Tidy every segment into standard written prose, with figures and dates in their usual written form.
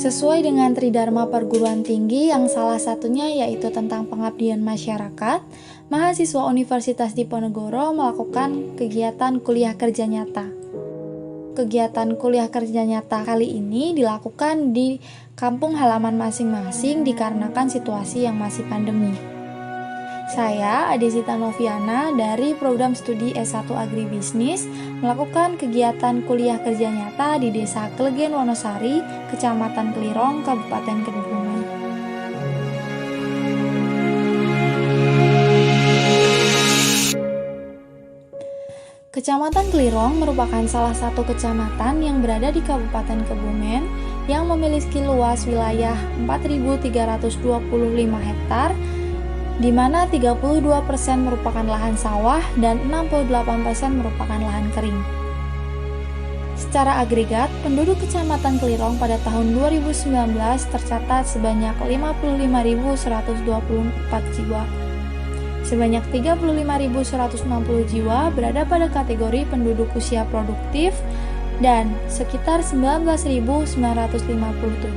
Sesuai dengan Tridharma Perguruan Tinggi yang salah satunya yaitu tentang pengabdian masyarakat, mahasiswa Universitas Diponegoro melakukan kegiatan kuliah kerja nyata. Kegiatan kuliah kerja nyata kali ini dilakukan di kampung halaman masing-masing dikarenakan situasi yang masih pandemi. Saya, Adesita Noviana, dari program studi S1 Agribisnis, melakukan kegiatan kuliah kerja nyata di Desa Klegen Wonosari, Kecamatan Klirong, Kabupaten Kebumen. Kecamatan Klirong merupakan salah satu kecamatan yang berada di Kabupaten Kebumen yang memiliki luas wilayah 4.325 hektar, di mana 32% merupakan lahan sawah dan 68% merupakan lahan kering. Secara agregat, penduduk Kecamatan Klirong pada tahun 2019 tercatat sebanyak 55.124 jiwa. Sebanyak 35.160 jiwa berada pada kategori penduduk usia produktif dan sekitar 19.957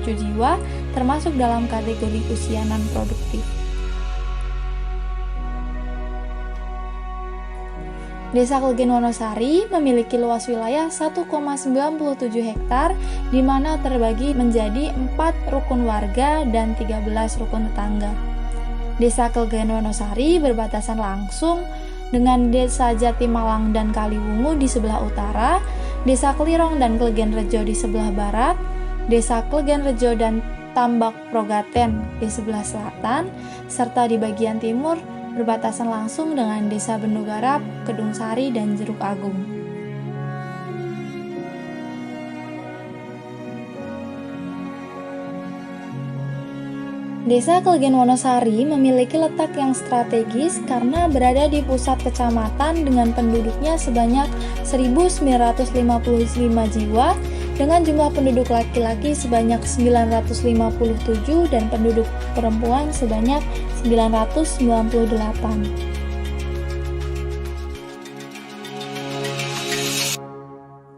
jiwa termasuk dalam kategori usia non-produktif. Desa Klegen Wonosari memiliki luas wilayah 1,97 hektar di mana terbagi menjadi 4 rukun warga dan 13 rukun tetangga. Desa Klegen Wonosari berbatasan langsung dengan Desa Jatimalang dan Kaliwungu di sebelah utara, Desa Klirong dan Klegen Rejo di sebelah barat, Desa Klegen Rejo dan Tambak Progaten di sebelah selatan, serta di bagian timur berbatasan langsung dengan Desa Bendogarap, Kedung Sari, dan Jeruk Agung. Desa Klegen Wonosari memiliki letak yang strategis karena berada di pusat kecamatan dengan penduduknya sebanyak 1.955 jiwa dengan jumlah penduduk laki-laki sebanyak 957 dan penduduk perempuan sebanyak 998.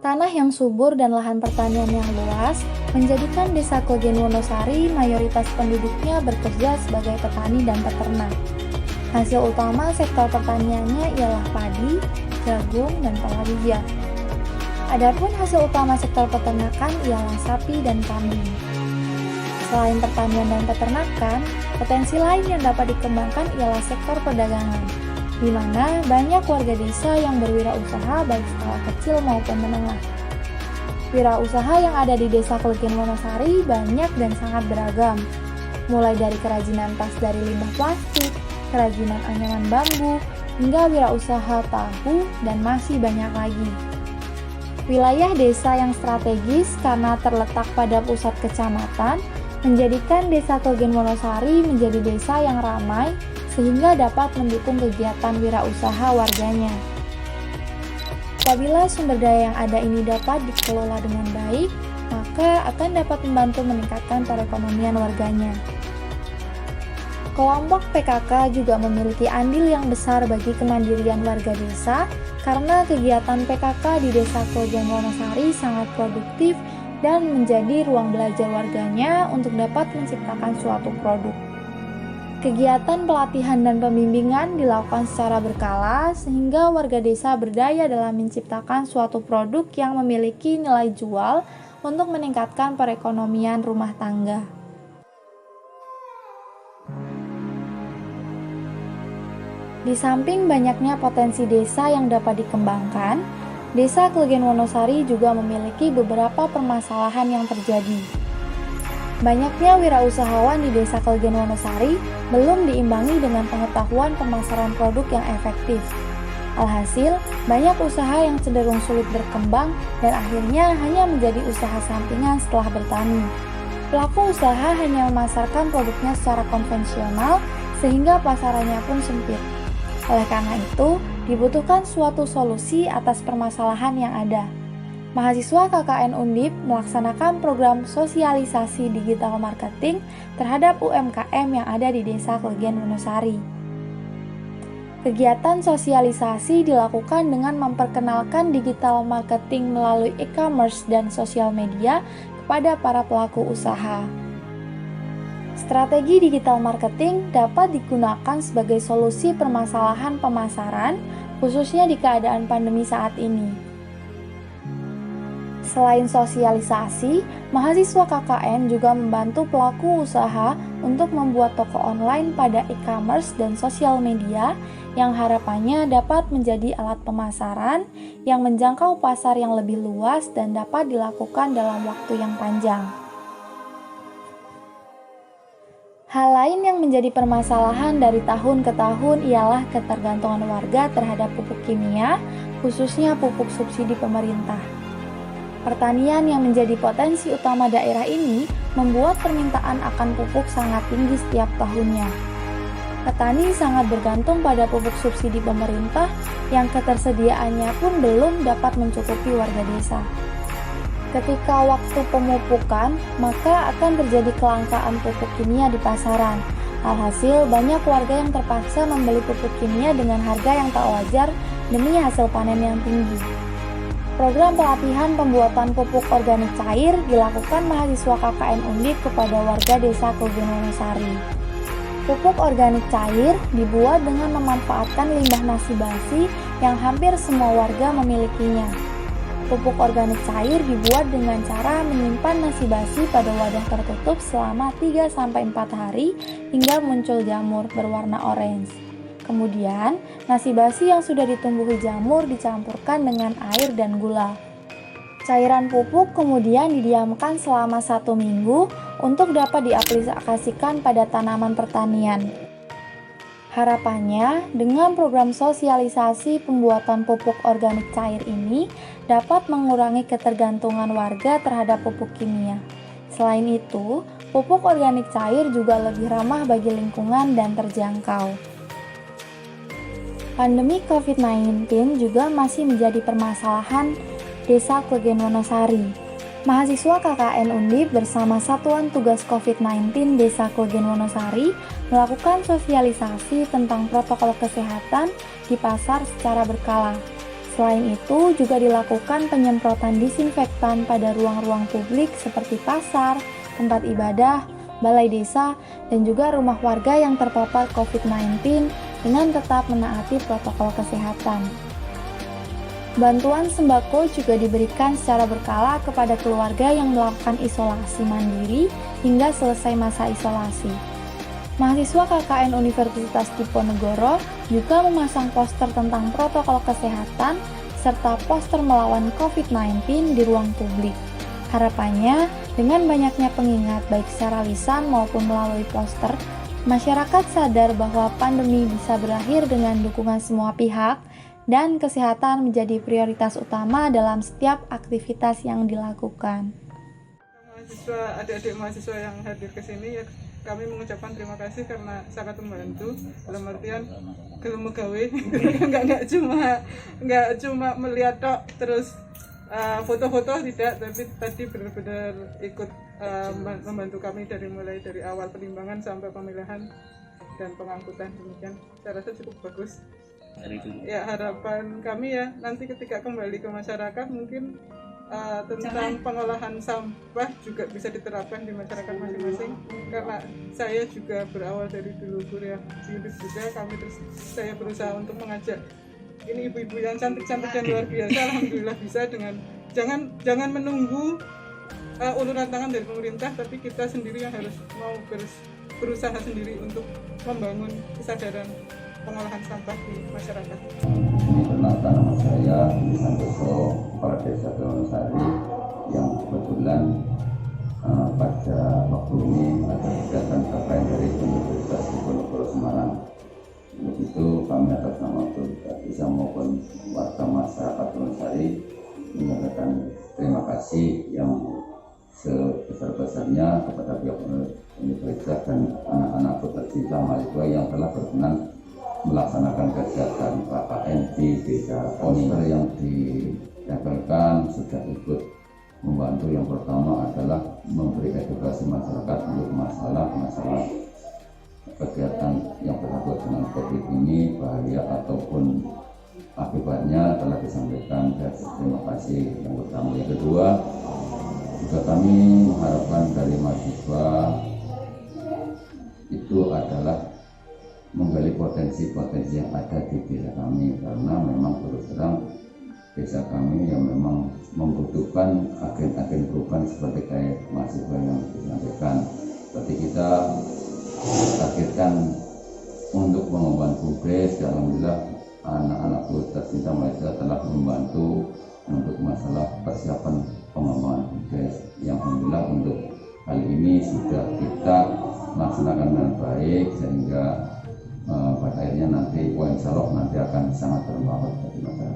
Tanah yang subur dan lahan pertanian yang luas menjadikan Desa Klegen Wonosari mayoritas penduduknya bekerja sebagai petani dan peternak. Hasil utama sektor pertaniannya ialah padi, jagung, dan palawija. Adapun hasil utama sektor peternakan ialah sapi dan kambing. Selain pertanian dan peternakan, potensi lain yang dapat dikembangkan ialah sektor perdagangan, di mana banyak warga desa yang berwirausaha baik skala kecil maupun menengah. Wirausaha yang ada di Desa Klegen Wonosari banyak dan sangat beragam, mulai dari kerajinan tas dari limbah plastik, kerajinan anyaman bambu, hingga wirausaha tahu, dan masih banyak lagi. Wilayah desa yang strategis karena terletak pada pusat kecamatan menjadikan Desa Klegen Wonosari menjadi desa yang ramai sehingga dapat mendukung kegiatan wirausaha warganya. Apabila sumber daya yang ada ini dapat dikelola dengan baik, maka akan dapat membantu meningkatkan perekonomian warganya. Kelompok PKK juga memiliki andil yang besar bagi kemandirian warga desa karena kegiatan PKK di Desa Klegen Wonosari sangat produktif dan menjadi ruang belajar warganya untuk dapat menciptakan suatu produk. Kegiatan pelatihan dan pembimbingan dilakukan secara berkala sehingga warga desa berdaya dalam menciptakan suatu produk yang memiliki nilai jual untuk meningkatkan perekonomian rumah tangga. Di samping banyaknya potensi desa yang dapat dikembangkan, Desa Klegen Wonosari juga memiliki beberapa permasalahan yang terjadi. Banyaknya wirausahawan di Desa Klegen Wonosari belum diimbangi dengan pengetahuan pemasaran produk yang efektif. Alhasil, banyak usaha yang cenderung sulit berkembang dan akhirnya hanya menjadi usaha sampingan setelah bertani. Pelaku usaha hanya memasarkan produknya secara konvensional sehingga pasarannya pun sempit. Oleh karena itu, dibutuhkan suatu solusi atas permasalahan yang ada. Mahasiswa KKN Undip melaksanakan program sosialisasi digital marketing terhadap UMKM yang ada di Desa Klegen Wonosari. Kegiatan sosialisasi dilakukan dengan memperkenalkan digital marketing melalui e-commerce dan sosial media kepada para pelaku usaha. Strategi digital marketing dapat digunakan sebagai solusi permasalahan pemasaran, khususnya di keadaan pandemi saat ini. Selain sosialisasi, mahasiswa KKN juga membantu pelaku usaha untuk membuat toko online pada e-commerce dan sosial media yang harapannya dapat menjadi alat pemasaran yang menjangkau pasar yang lebih luas dan dapat dilakukan dalam waktu yang panjang. Hal lain yang menjadi permasalahan dari tahun ke tahun ialah ketergantungan warga terhadap pupuk kimia, khususnya pupuk subsidi pemerintah. Pertanian yang menjadi potensi utama daerah ini membuat permintaan akan pupuk sangat tinggi setiap tahunnya. Petani sangat bergantung pada pupuk subsidi pemerintah yang ketersediaannya pun belum dapat mencukupi warga desa. Ketika waktu pemupukan, maka akan terjadi kelangkaan pupuk kimia di pasaran. Alhasil, banyak warga yang terpaksa membeli pupuk kimia dengan harga yang tak wajar demi hasil panen yang tinggi. Program pelatihan pembuatan pupuk organik cair dilakukan mahasiswa KKN Undip kepada warga desa Klegen Wonosari. Pupuk organik cair dibuat dengan memanfaatkan limbah nasi basi yang hampir semua warga memilikinya. Pupuk organik cair dibuat dengan cara menyimpan nasi basi pada wadah tertutup selama 3-4 hari hingga muncul jamur berwarna orange. Kemudian, nasi basi yang sudah ditumbuhi jamur dicampurkan dengan air dan gula. Cairan pupuk kemudian didiamkan selama 1 minggu untuk dapat diaplikasikan pada tanaman pertanian. Harapannya, dengan program sosialisasi pembuatan pupuk organik cair ini dapat mengurangi ketergantungan warga terhadap pupuk kimia. Selain itu, pupuk organik cair juga lebih ramah bagi lingkungan dan terjangkau. Pandemi COVID-19 juga masih menjadi permasalahan Desa Klegen Wonosari. Mahasiswa KKN Undip bersama Satuan Tugas COVID-19 Desa Klegen Wonosari melakukan sosialisasi tentang protokol kesehatan di pasar secara berkala. Selain itu, juga dilakukan penyemprotan disinfektan pada ruang-ruang publik seperti pasar, tempat ibadah, balai desa, dan juga rumah warga yang terpapar COVID-19 dengan tetap menaati protokol kesehatan. Bantuan sembako juga diberikan secara berkala kepada keluarga yang melakukan isolasi mandiri hingga selesai masa isolasi. Mahasiswa KKN Universitas Diponegoro juga memasang poster tentang protokol kesehatan serta poster melawan COVID-19 di ruang publik. Harapannya, dengan banyaknya pengingat baik secara lisan maupun melalui poster, masyarakat sadar bahwa pandemi bisa berakhir dengan dukungan semua pihak dan kesehatan menjadi prioritas utama dalam setiap aktivitas yang dilakukan. Adik-adik mahasiswa yang hadir ke sini, ya kami mengucapkan terima kasih karena sangat membantu dalam artian gelem gawe nggak cuma melihat tok terus foto-foto tidak, tapi tadi benar-benar ikut membantu kami mulai dari awal penimbangan sampai pemilihan dan pengangkutan. Demikian saya rasa cukup bagus. Ya, harapan kami ya nanti ketika kembali ke masyarakat mungkin tentang pengolahan sampah juga bisa diterapkan di masyarakat masing-masing, karena saya juga berawal dari dulu kuliah di Undip juga, saya berusaha untuk mengajak ini ibu-ibu yang cantik-cantik dan luar biasa, alhamdulillah bisa dengan jangan menunggu uluran tangan dari pemerintah, tapi kita sendiri yang harus mau berusaha sendiri untuk membangun kesadaran pengolahan sampah di masyarakat. Ini perkenalkan nama saya Santoso, Kepala Desa Wonosari, yang kebetulan pada waktu ini ada kegiatan KKN dari Universitas Diponegoro Semarang. Untuk itu kami atas nama Desa maupun warga masyarakat Wonosari menyampaikan terima kasih yang sebesar-besarnya kepada pihak universitas dan anak-anak peserta mahasiswa yang telah berkenan melaksanakan kegiatan KKN di desa. Poster yang ditempelkan sudah ikut membantu. Yang pertama adalah memberi edukasi masyarakat untuk masalah kegiatan yang berkaitan dengan COVID ini, bahaya ataupun akibatnya telah disampaikan. Dan terima kasih yang pertama. Yang kedua, Juga kami mengharapkan dari mahasiswa itu adalah menggali potensi-potensi yang ada di desa kami, karena memang terus terang desa kami yang memang membutuhkan agen-agen perubahan seperti kayak mahasiswa yang disampaikan. Seperti kita targetkan untuk pengembangan BUMDes, alhamdulillah anak-anak Universitas Cinta Malaysia telah membantu untuk masalah persiapan pengembangan BUMDes, yang alhamdulillah untuk kali ini sudah kita laksanakan dengan baik, sehingga pada akhirnya nanti insya Allah nanti akan sangat bermanfaat bagi masyarakat.